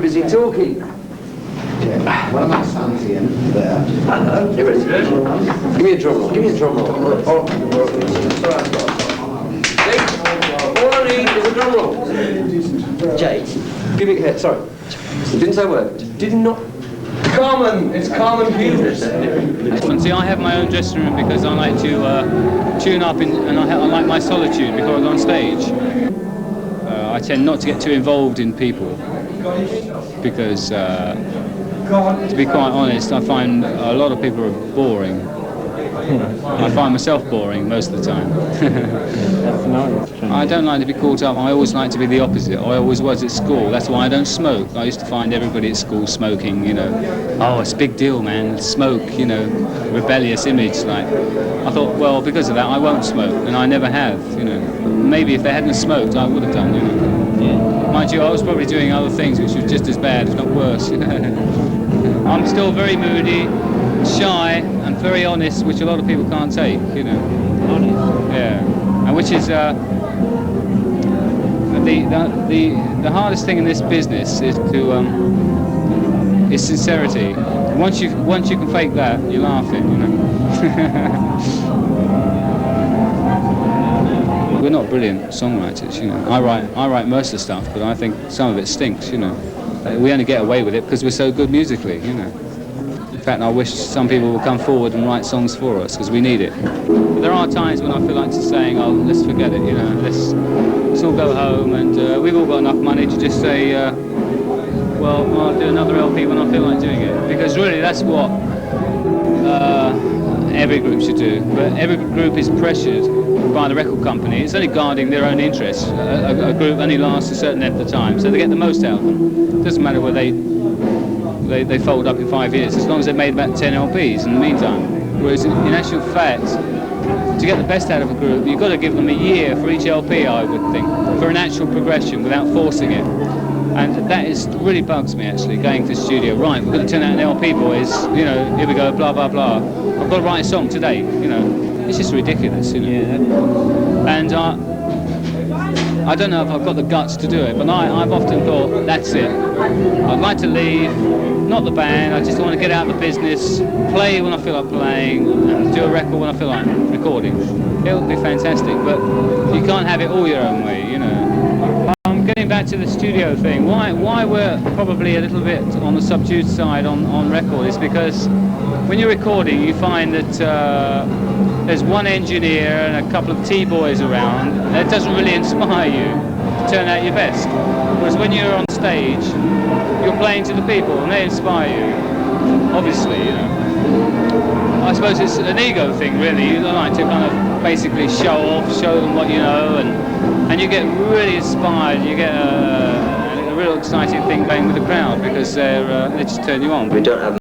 too busy talking. One of my sons here, there. Hello. Here it is. Give me a drum roll. Give me a drum roll. All I need is a drum roll. Jay. Give me here. Sorry. Didn't say a word. Did not. Common. It's common views. See, I have my own dressing room because I like to tune up and I like my solitude before I go on stage. I tend not to get too involved in people because, to be quite honest, I find a lot of people are boring. I find myself boring most of the time. I don't like to be caught up. I always like to be the opposite. I always was at school. That's why I don't smoke. I used to find everybody at school smoking, you know. Oh, it's a big deal, man. Smoke, you know, rebellious image. Like, I thought, well, because of that, I won't smoke, and I never have, you know. Maybe if they hadn't smoked, I would have done, you know. Yeah. Mind you, I was probably doing other things which were just as bad, if not worse. I'm still very moody, shy, and very honest, which a lot of people can't take, you know. Honest? Yeah. And which is the hardest thing in this business is to is sincerity. Once you can fake that, you're laughing, you know. We're not brilliant songwriters, you know. I write most of the stuff, but I think some of it stinks, you know. We only get away with it because we're so good musically, you know. In fact, I wish some people would come forward and write songs for us, because we need it. But there are times when I feel like just saying, oh, let's forget it, you know, let's all go home, and we've all got enough money to just say, well, I'll do another LP when I feel like doing it. Because really, that's what every group should do. But every group is pressured by the record company. It's only guarding their own interests. A group only lasts a certain length of time, so they get the most out of them. It doesn't matter whether they fold up in 5 years, as long as they've made about 10 LPs in the meantime. Whereas in actual fact, to get the best out of a group, you've got to give them a year for each LP, I would think, for an actual progression without forcing it. And that really bugs me, actually, going to the studio. Right, we're going to turn out an LP, boys, you know, here we go, blah, blah, blah. I've got to write a song today, you know. It's just ridiculous, you know. Yeah. And I don't know if I've got the guts to do it, but I've often thought, that's it. I'd like to leave, not the band, I just want to get out of the business, play when I feel like playing, and do a record when I feel like recording. It'll be fantastic, but you can't have it all your own way, you know. Getting back to the studio thing, why we're probably a little bit on the subdued side on record is because when you're recording, you find that there's one engineer and a couple of T-boys around, and it doesn't really inspire you to turn out your best. Whereas when you're on stage, you're playing to the people and they inspire you, obviously, you know. I suppose it's an ego thing, really. You like to kind of basically show them what you know, and you get really inspired. You get a real exciting thing going with the crowd because they just turn you on. We don't have